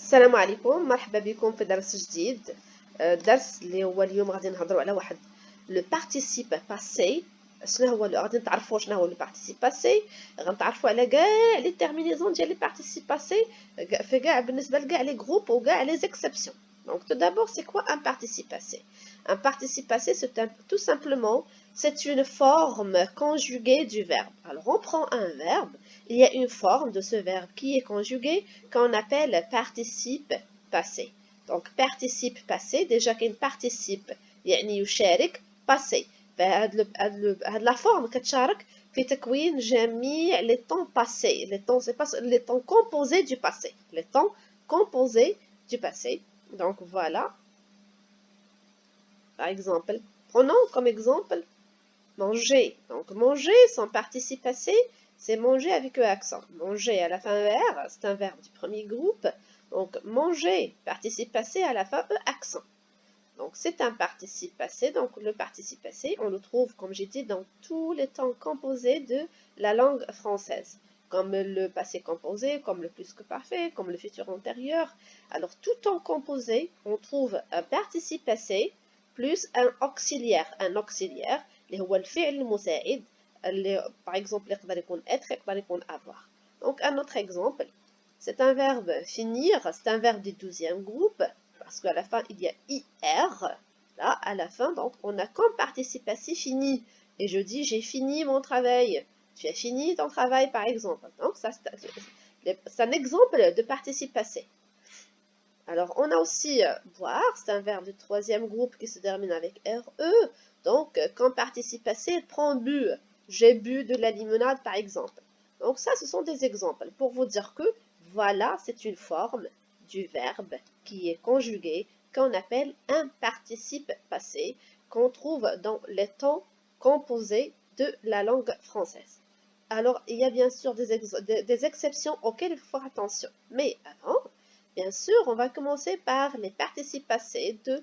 السلام عليكم، مرحبا بكم في درس جديد. الدرس اللي هو اليوم غادي نهضروا على واحد لو بارتيسيب باسي. شنو هو غادي نتعرفوا شنو هو لو بارتيسيب باسي، غنتعرفوا على كاع لي تيرمينيزون ديال لي بارتيسيب باسي في كاع بالنسبه لكاع لي جروب وكاع لي زيكسيبسيون. Donc tout d'abord, c'est quoi un participe passé? Un participe passé, tout simplement, c'est une forme conjuguée du verbe. Alors, on prend un verbe, il y a une forme de ce verbe qui est conjuguée qu'on appelle participe passé. Donc, participe passé, déjà qu'une participe, يعني يشارك passé. فهاد la forme كتشارك في تكوين جميع les temps passés. Les temps, c'est pas les temps composés du passé. Les temps composés du passé. Donc voilà. Par exemple, prenons comme exemple manger. Donc manger, son participe passé, c'est manger avec E accent. Manger à la fin ER, c'est un verbe du premier groupe. Donc manger, participe passé à la fin E accent. Donc c'est un participe passé. Donc le participe passé, on le trouve, comme j'ai dit, dans tous les temps composés de la langue française. Comme le passé composé, comme le plus que parfait, comme le futur antérieur. Alors tout temps composé, on trouve un participe passé plus un auxiliaire. Un auxiliaire اللي هو الفعل المساعد اللي par exemple يقدر يكون être يقدر يكون avoir. Donc un autre exemple, c'est un verbe finir, c'est un verbe du 12e groupe parce qu'à la fin il y a IR là à la fin, donc on a comme participe passé fini et je dis j'ai fini mon travail, tu as fini ton travail par exemple. Donc ça c'est un exemple de participe passé. Alors, on a aussi boire, c'est un verbe du 3e groupe qui se termine avec RE. Donc, quand participe passé, prend bu. J'ai bu de la limonade, par exemple. Donc, ça, ce sont des exemples pour vous dire que, voilà, c'est une forme du verbe qui est conjugué, qu'on appelle un participe passé, qu'on trouve dans les temps composés de la langue française. Alors, il y a bien sûr des exceptions auxquelles il faut faire attention. Mais avant, bien sûr, on va commencer par les participes passés de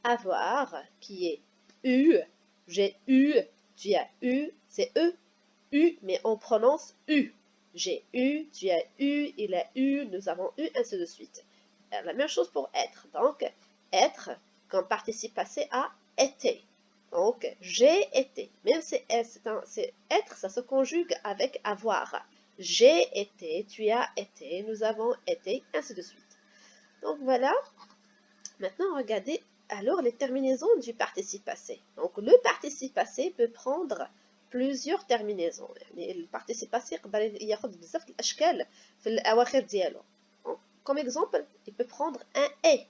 avoir, qui est eu. J'ai eu, tu as eu, c'est E, U, mais on prononce U. J'ai eu, tu as eu, il a eu, nous avons eu, ainsi de suite. Alors, la même chose pour être. Donc, être, comme participe passé, a été. Donc, j'ai été. Même si c'est être, ça se conjugue avec avoir. J'ai été, tu as été, nous avons été, ainsi de suite. Donc voilà, maintenant regardez alors les terminaisons du participe passé. Donc le participe passé peut prendre plusieurs terminaisons. يعني الparticipe passé يقدر ياخذ بزاف الاشكال في الاواخر ديالو. Comme exemple, il peut prendre un et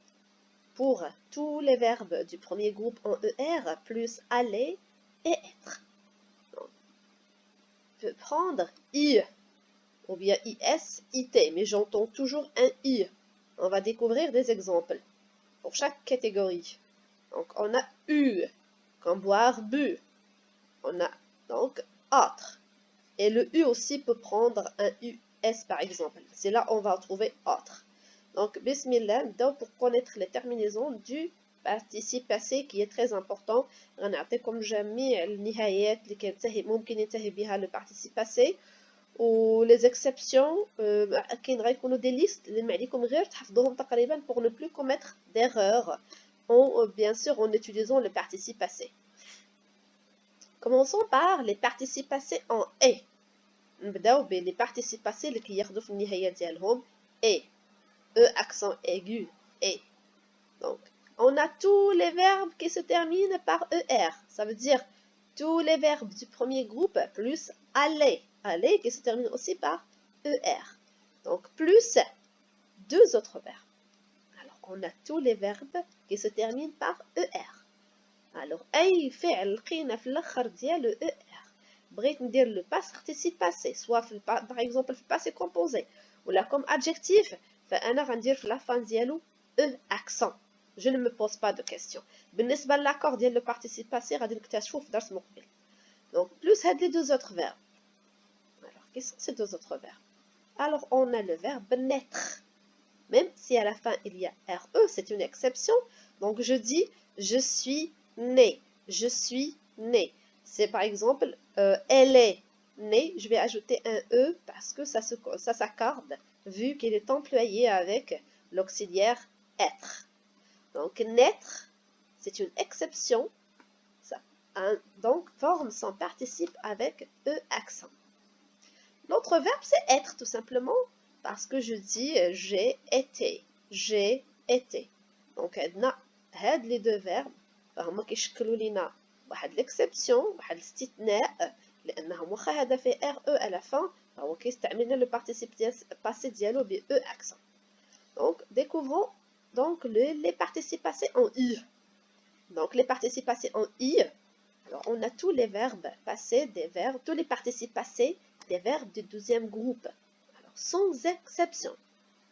pour tous les verbes du premier groupe en ER plus aller et être. Donc, il peut prendre I ou bien IS, IT, mais j'entends toujours un I. On va découvrir des exemples pour chaque catégorie. Donc, on a U, comme boire, bu. On a donc autre. Et le U aussi peut prendre un US par exemple. C'est là on va trouver autre. Donc, bismillah, pour connaître les terminaisons du participe passé qui est très important. غنعطيكم جميع النهايات اللي ممكن ينتهي بها le participe passé. ولي اكسبسيون كاين غيكونوا دي ليست اللي عليكم غير تحفظوهم تقريبا pour ne plus commettre d'erreurs bien sûr en utilisant le participe passé. Commençons par les participes passés en et. نبداو بلي participes passés اللي كياخذوا في النهايه ديالهم et e accent aigu et. Donc on a tous les verbes qui se terminent par er, ça veut dire tous les verbes du premier groupe plus aller, aller qui se termine aussi par er. Donc plus deux autres verbes. Alors on a tous les verbes qui se terminent par er. Alors اي فعل لقينا في الاخر ديالو er بغيت ندير لو participe passé soit par exemple في passé composé ولا comme adjectif فانا غندير في la fin ديالو e accent. Je ne me pose pas de questions. بالنسبه لاكور ديال لو participe passé غادي نكتشفوه في درس مقبل. Donc plus هاد les deux autres verbes. Alors quels sont ces deux autres verbes? Alors on a le verbe naître. Même si à la fin il y a re, c'est une exception. Donc je dis je suis né, je suis né. C'est par exemple elle est née, je vais ajouter un e parce que ça s'accorde vu qu'il est employé avec l'auxiliaire être. Donc, naître, c'est une exception. Ça, donc, forme son participe avec E accent. L'autre verbe, c'est être, tout simplement, parce que je dis j'ai été. J'ai été. Donc, les deux verbes, فهما كيشكلوا لنا واحد l'exception, واحد الاستثناء, لأنهم واخا هذا فيه RE à la fin, فهو كيستعمل لنا le participe passé ديالو ب E accent. Donc, découvrons donc les participes passés en I. Donc, les participes passés en I, alors on a tous les verbes passés, tous les participes passés des verbes du 12e groupe. Alors, sans exception,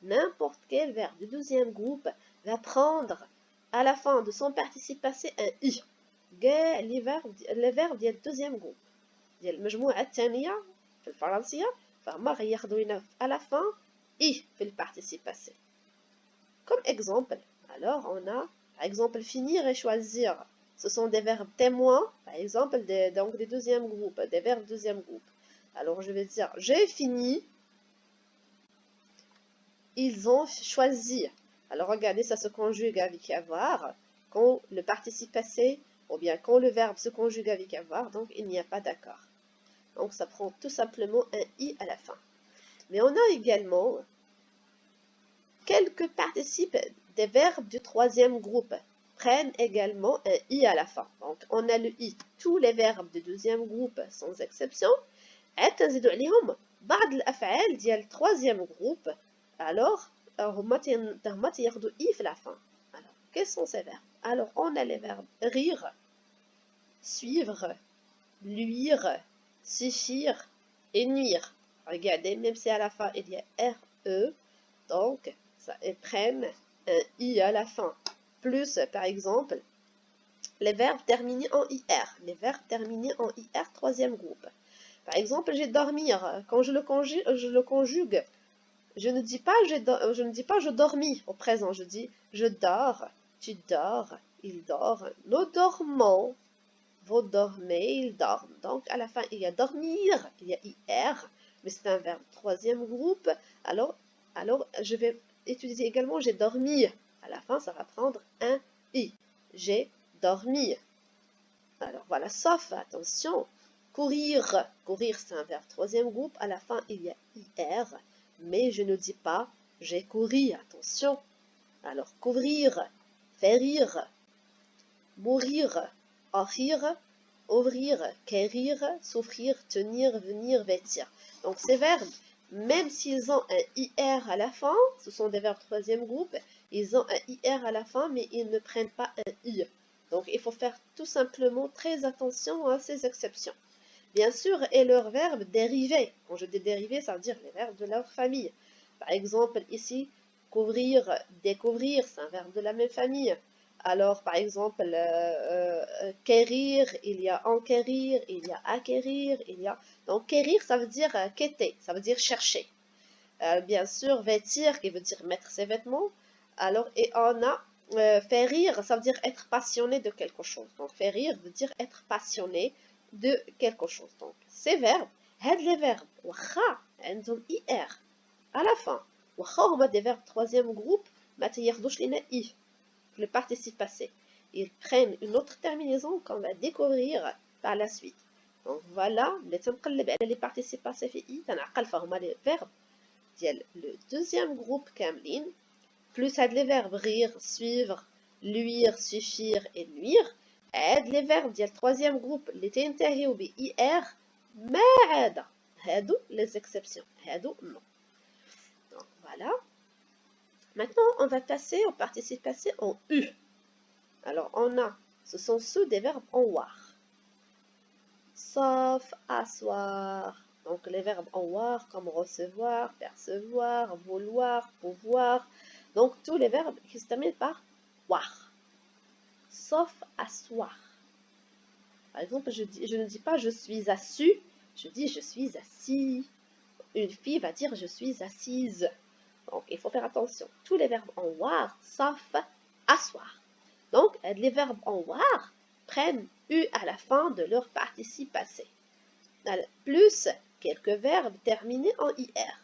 n'importe quel verbe du 12e groupe va prendre à la fin de son participe passé un I. les verbes du 12e groupe. ديال المجموعة الثانية في الفرنسية فهما غياخدوا لنا à la fin I في le participe passé. Comme exemple, alors on a par exemple finir et choisir. Ce sont des verbes témoins, par exemple donc des deuxième groupe, des verbes deuxième groupe. Alors je vais dire j'ai fini, ils ont choisi. Alors regardez, ça se conjugue avec avoir quand le participe passé ou bien quand le verbe se conjugue avec avoir, donc il n'y a pas d'accord. Donc ça prend tout simplement un i à la fin. Mais on a également quelques participes des verbes du troisième groupe prennent également un i à la fin. Donc on a le i, tous les verbes du deuxième groupe sans exception. تنزيدوا عليهم بعض الأفعال ديال التروisième groupe. Alors هما تياخدوا i في la fin. Alors quels sont ces verbes? Alors on a les verbes rire, suivre, luire, suffire et nuire. Regardez, même si à la fin il y a RE, donc ça, ils prennent un I à la fin. Plus, par exemple, les verbes terminés en IR. Les verbes terminés en IR, troisième groupe. Par exemple, j'ai dormir. Quand je le conjugue, je ne dis pas je dormis au présent. Je dis je dors, tu dors, il dort, nous dormons. Vous dormez, ils dorment. Donc, à la fin, il y a dormir, il y a IR, mais c'est un verbe troisième groupe. Alors, je vais utiliser également j'ai dormi. À la fin, ça va prendre un I. J'ai dormi. Alors, voilà, sauf, attention, courir. Courir, c'est un verbe troisième groupe. À la fin, il y a IR, mais je ne dis pas j'ai couru. Attention. Alors, couvrir, faire rire, mourir, offrir, ouvrir, quérir, souffrir, tenir, venir, vêtir. Donc ces verbes, même s'ils ont un IR à la fin, ce sont des verbes troisième groupe, ils ont un IR à la fin, mais ils ne prennent pas un I. Donc il faut faire tout simplement très attention à ces exceptions. Bien sûr, et leurs verbes dérivés. Quand je dis dérivés, ça veut dire les verbes de leur famille. Par exemple, ici, couvrir, découvrir, c'est un verbe de la même famille. Alors, par exemple, quérir, il y a enquérir, il y a acquérir, il y a... Donc, quérir, ça veut dire quêter, ça veut dire chercher. Bien sûr, vêtir, qui veut dire mettre ses vêtements. Alors, et on a faire rire, ça veut dire être passionné de quelque chose. Donc, faire rire veut dire être passionné de quelque chose. Donc, ces verbes, les verbes, wacha, عندهم IR à la fin. Wacha, on a des verbes troisième groupe, ما تياخدوش لنا I. Le participe passé. Ils prennent une autre terminaison qu'on va découvrir par la suite. Donc voilà, les participes passés في I, تنعقل فهما les verbes ديال le deuxième groupe كاملين, plus les verbes rire, suivre, luire, suffire et nuire, les verbes ديال troisième groupe اللي تنتهيو ب IR ما عدا هادو les exceptions, هادو non. Donc voilà. Maintenant, on va passer au participe passé en U. Alors, ce sont ceux des verbes en war. Sauf, asseoir. Donc, les verbes en war comme recevoir, percevoir, vouloir, pouvoir. Donc, tous les verbes qui se terminent par war. Sauf asseoir. Par exemple, je ne dis pas je suis assis, je dis je suis assis. Une fille va dire je suis assise. Donc, il faut faire attention. Tous les verbes en war, sauf asseoir. Donc, les verbes en war prennent U à la fin de leur participe passé. Plus quelques verbes terminés en IR.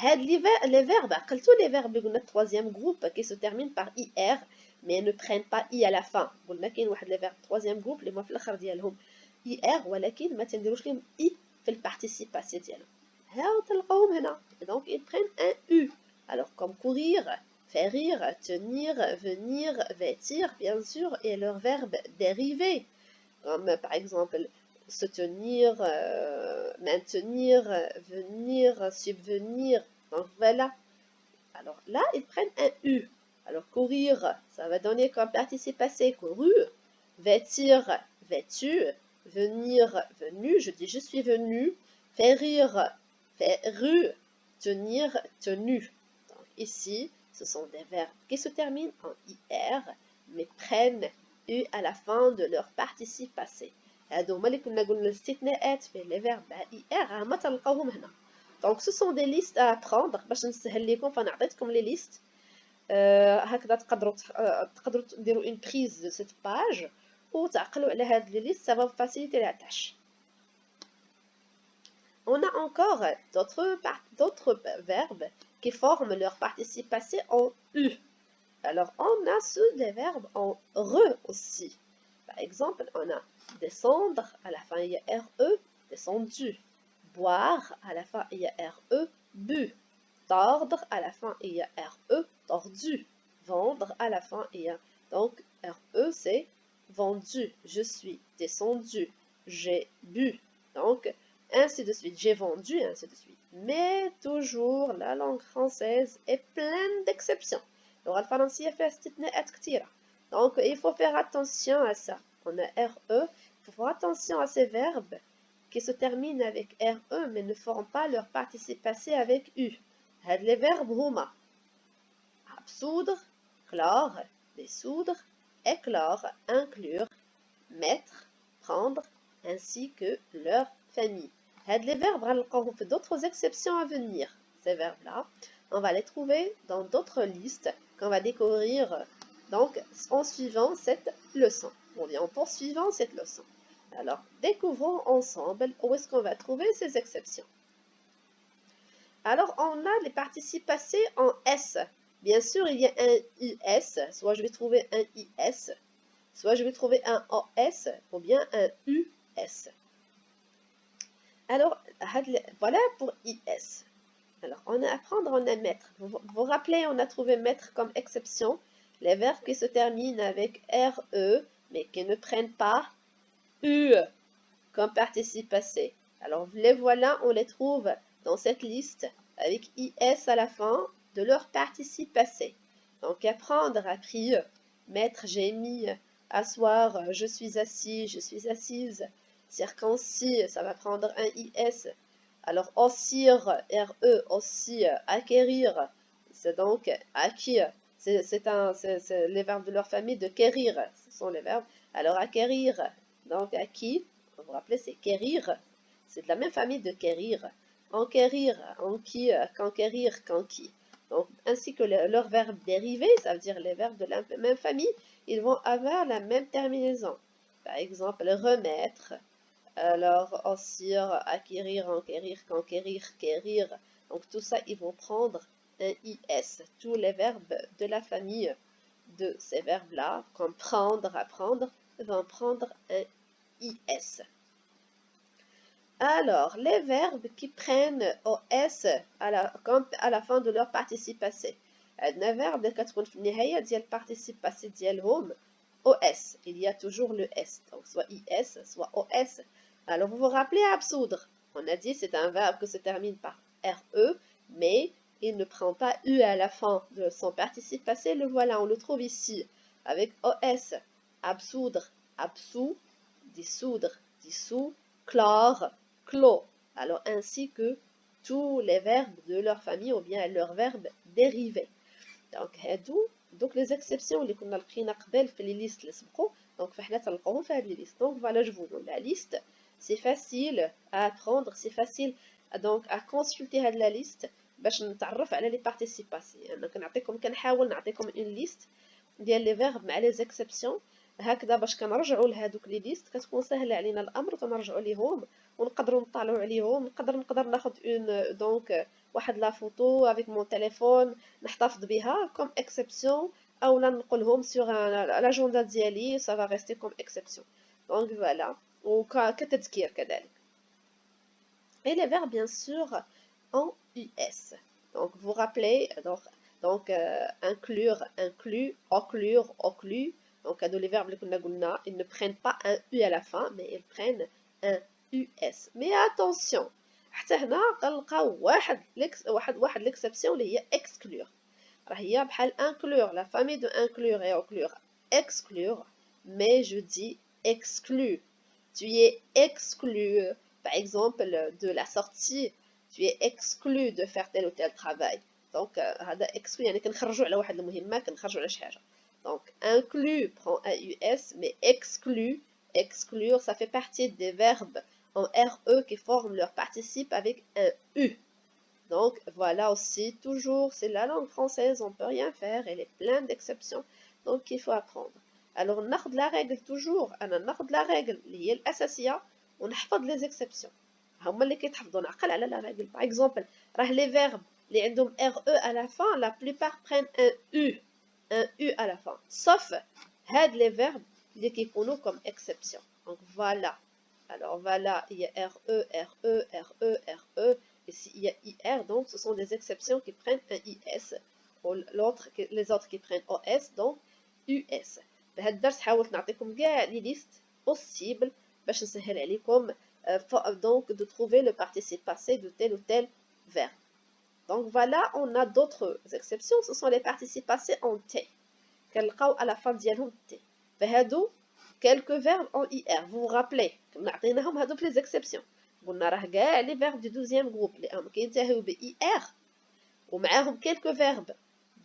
Les verbes, tous les verbes de notre troisième groupe qui se terminent par IR, mais ne prennent pas I à la fin. قلنا كاين واحد les verbes troisième groupe اللي هما في الآخر ديالهم IR ولكن ما تنديروش لهم I في الparticipes passés ديالهم. هاو تلقاهم هنا. Donc ils prennent un U. Alors comme courir, faire rire, tenir, venir, vêtir, bien sûr, et leurs verbes dérivés. Comme par exemple se tenir, maintenir, venir, subvenir. Donc voilà. Alors là, ils prennent un U. Alors courir, ça va donner comme participe passé couru. Vêtir, vêtu. Venir, venu. Je dis je suis venu. Faire rire, faire tenir, tenu. Donc ici, ce sont des verbes qui se terminent en IR, mais prennent U à la fin de leur participe passé. هادو هما اللي كنا قلنا الاستثناءات في les verbes IR ما تلقاوهم هنا. Donc ce sont des listes à apprendre باش نسهل لكم فانا عطيتكم les listes. هكذا تقدروا ديروا une prise de cette page وتعقلوا على هاد les listes, ça va vous faciliter la tâche. On a encore d'autres verbes qui forment leur participe passé en U. Alors, on a ceux des verbes en RE aussi. Par exemple, on a descendre, à la fin il y a RE, descendu. Boire, à la fin il y a RE, bu. Tordre, à la fin il y a RE, tordu. Vendre, à la fin il y a donc RE, c'est vendu. Je suis descendu. J'ai bu. Donc, ainsi de suite. J'ai vendu, ainsi de suite. Mais toujours, la langue française est pleine d'exceptions. اللغة الفرنسية فيها استثناءات كثيرة. Donc, il faut faire attention à ça. On a RE, il faut faire attention à ces verbes qui se terminent avec RE mais ne forment pas leur participe passé avec U. Les verbes هما absoudre, clore, dissoudre, éclore, inclure, mettre, prendre, ainsi que leur famille. Les verbes غنلقاوهم في d'autres exceptions à venir. Ces verbes-là, on va les trouver dans d'autres listes qu'on va découvrir donc en suivant cette leçon, ou bien en poursuivant cette leçon. Alors, découvrons ensemble où est-ce qu'on va trouver ces exceptions. Alors, on a les participes passés en S. Bien sûr, il y a un IS, soit je vais trouver un IS, soit je vais trouver un OS, ou bien un US. Alors, voilà pour IS. Alors, on a à prendre, on a mettre. Vous vous rappelez, on a trouvé mettre comme exception les verbes qui se terminent avec RE, mais qui ne prennent pas UE comme participe passé. Alors, les voilà, on les trouve dans cette liste avec IS à la fin de leur participe passé. Donc, apprendre, appris, mettre, j'ai mis, asseoir, je suis assis, je suis assise, circoncis, ça va prendre un IS. Alors, ossir, RE, aussi, acquérir, c'est donc acquis, c'est les verbes de leur famille de quérir, ce sont les verbes. Alors, acquérir, donc acquis, vous vous rappelez, c'est quérir, c'est de la même famille de quérir. Enquérir, enquis, conquérir, conquis. Donc, ainsi que leurs verbes dérivés, ça veut dire les verbes de la même famille, ils vont avoir la même terminaison. Par exemple, remettre, alors ossir, acquérir, enquérir, conquérir, quérir. Donc, tout ça, ils vont prendre un IS. Tous les verbes de la famille de ces verbes-là, comme prendre, apprendre, vont prendre un IS. Alors, les verbes qui prennent OS à la fin de leur participe passé. عندنا verbe اللي كتكون في النهاية ديال participe passé ديالهم OS. Il y a toujours le S. Donc, soit IS, soit OS. Alors, vous vous rappelez absoudre. On a dit c'est un verbe qui se termine par RE, mais il ne prend pas U à la fin de son participe passé. Le voilà, on le trouve ici avec OS. Absoudre, absous, dissoudre, dissous, clore, clos. Alors, ainsi que tous les verbes de leur famille ou bien leurs verbes dérivés. Donc les exceptions اللي كنا لقينا قبل في les listes اللي سبقوا donc فحنا تلقاوهم في هذه les listes. Donc voilà, je vous donne la liste. C'est facile à apprendre, c'est facile donc à consulter هذه la liste باش نتعرف على les participes passés. انا كنحاول نعطيكم une liste ديال les verbes مع les exceptions. هكذا باش كنرجعوا لهادوك لي ليست كتكون سهله علينا الامر كنرجعوا ليهم ونقدروا نطلعوا عليهم. نقدر ناخذ اون دونك واحد لا فوتو افيك مون تليفون نحتفظ بها كوم اكسبسيون، اولا نقولهم سوغ لاجوندا ديالي سا فا ريستي كوم اكسبسيون. دونك فوالا وكتذكير كذلك. Et les verbes bien sûr en US. Donc vous rappelez inclure, inclus, occlure, occlus. Donc les verbes ils ne prennent pas un U à la fin mais ils prennent un US. Mais attention, حتى هنا غنلقاو واحد l'exception اللي هي exclure. راه هي بحال inclure, la famille de inclure et occlure. Exclure, mais je dis exclu. Tu es exclu, par exemple, de la sortie. Tu es exclu de faire tel ou tel travail. Donc, هذا exclu يعني كنخرجوا على واحد المهمة كنخرجوا على شي حاجة. Donc, inclus prend un US, mais exclu, exclure, ça fait partie des verbes en RE qui forment leur participe avec un U. Donc, voilà aussi, toujours, c'est la langue française, on ne peut rien faire, elle est pleine d'exceptions, donc il faut apprendre. Alors, ناخد la règle toujours, أنا ناخد la règle اللي هي الأساسية ونحفظ les exceptions. هما اللي كيتحفظوا نعقل على la règle. Par exemple, راه les verbes اللي عندهم RE à la fin, la plupart prennent un U à la fin. Sauf هاد les verbes اللي كيكونوا comme exception. Donc, voilà. Alors, voilà, il y a RE, RE, RE, RE. Ici, il y a IR, donc ce sont des exceptions qui prennent un IS. Les autres qui prennent OS, donc US. بهذا الدرس حاولت نعطيكم كاع لي ليست possible باش نسهل عليكم donc de trouver le participe passé de tel ou tel verbe. Donc voilà, on a d'autres exceptions, ce sont les participes passés en T. كنلقاو à la fin ديالهم T. فهادو quelques verbes en IR. Vous vous rappelez كنا عطيناهم هادو في les exceptions. قلنا راه كاع لي فيرب دو دوزيام جروب اللي كينتهيو ب IR ومعاهم quelques verbes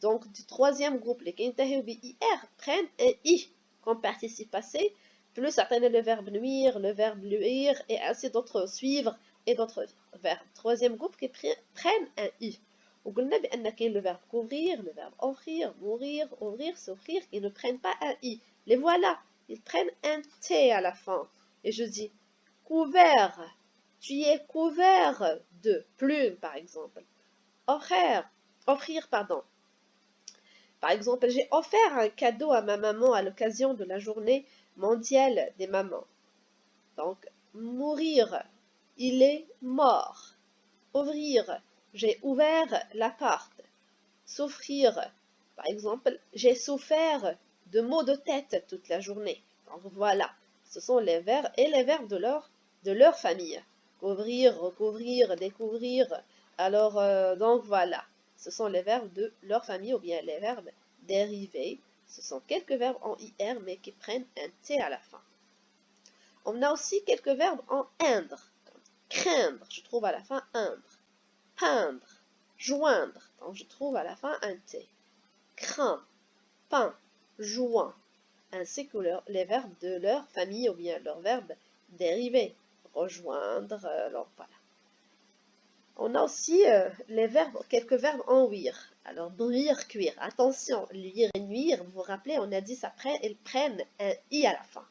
donc du troisième groupe اللي كينتهيو ب IR prennent un I comme participe passé plus عطينا le verbe nuire, le verbe luire et ainsi d'autres suivre et d'autres verbes. Troisième groupe qui prennent un I. وقلنا بأن كاين le verbe couvrir, le verbe offrir, mourir, ouvrir, s'offrir qui ne prennent pas un I. Les voilà, ils prennent un T à la fin. Et je dis couvert. Tu es couvert de plumes, par exemple. Offrir, pardon. Par exemple, j'ai offert un cadeau à ma maman à l'occasion de la journée mondiale des mamans. Donc, mourir, il est mort. Ouvrir, j'ai ouvert la porte. Souffrir, par exemple, j'ai souffert de maux de tête toute la journée. Donc voilà, ce sont les verbes et les verbes de leur famille. Couvrir, recouvrir, découvrir. Alors, donc voilà, ce sont les verbes de leur famille ou bien les verbes dérivés. Ce sont quelques verbes en IR mais qui prennent un T à la fin. On a aussi quelques verbes en indre. Craindre, je trouve à la fin indre. Peindre, joindre, donc je trouve à la fin un T. Craint, peint, joint, ainsi que les verbes de leur famille ou bien leurs verbes dérivés. Rejoindre, alors voilà. On a aussi quelques verbes en ouïr. Alors, bruire, cuire. Attention, luire et nuire, vous vous rappelez, on a dit ils prennent un I à la fin.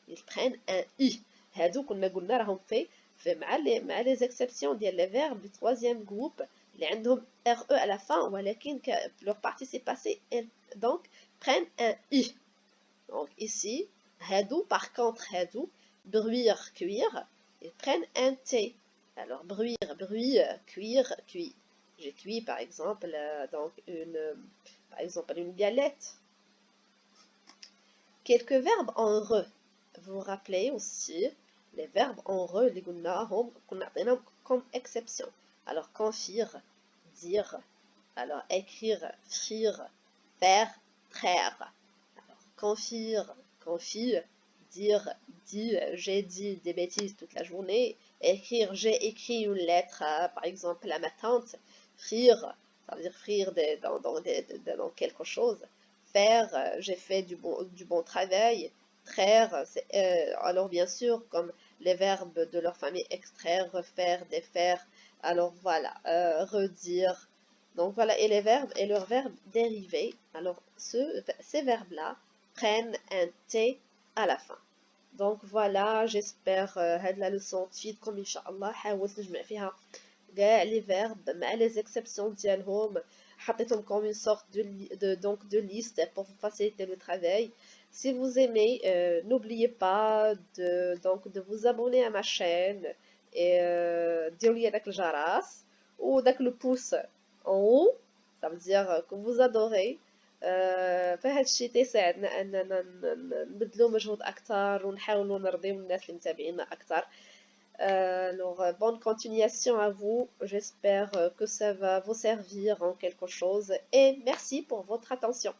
Ils prennent un I. هادو كنا قلنا راهم في مع les exceptions ديال les verbes du troisième groupe اللي عندهم RE à la fin ولكن leur participe passé donc prennent un I. Donc ici, هادو par contre هادو bruire, cuire, ils prennent un T. Alors, bruire, cuire, cuit. J'ai cuit, par exemple, une galette. Quelques verbes en re. Vous vous rappelez aussi, les verbes en re, les qu'on a comme exception. Alors, confire, dire. Alors, écrire, frire, faire, traire. Alors, confie, dire, dit, j'ai dit des bêtises toute la journée. Écrire, j'ai écrit une lettre, par exemple, à ma tante. Frire, ça veut dire frire dans quelque chose. Faire, j'ai fait du bon travail. Traire, alors bien sûr, comme les verbes de leur famille, extraire, refaire, défaire. Alors voilà, redire. Donc voilà, et les verbes et leurs verbes dérivés. Alors ces verbes-là prennent un T à la fin. Donc voilà, j'espère هاد la leçon تفيدكم إن شاء الله. حاولت نجمع فيها كاع les verbes مع les exceptions ديالهم. حطيتهم comme une sorte de liste pour vous faciliter le travail. Si vous aimez, n'oubliez pas de vous abonner à ma chaîne et ديروا لي داك الجرس وداك le pouce en haut, ça veut dire que vous adorez. فهاد الشي تيساعدنا اننا نبذلو مجهود اكثر ونحاولوا نرضيو الناس اللي متابعينا اكثر. Alors, bonne continuation à vous. J'espère que ça va vous servir en quelque chose et merci pour votre attention.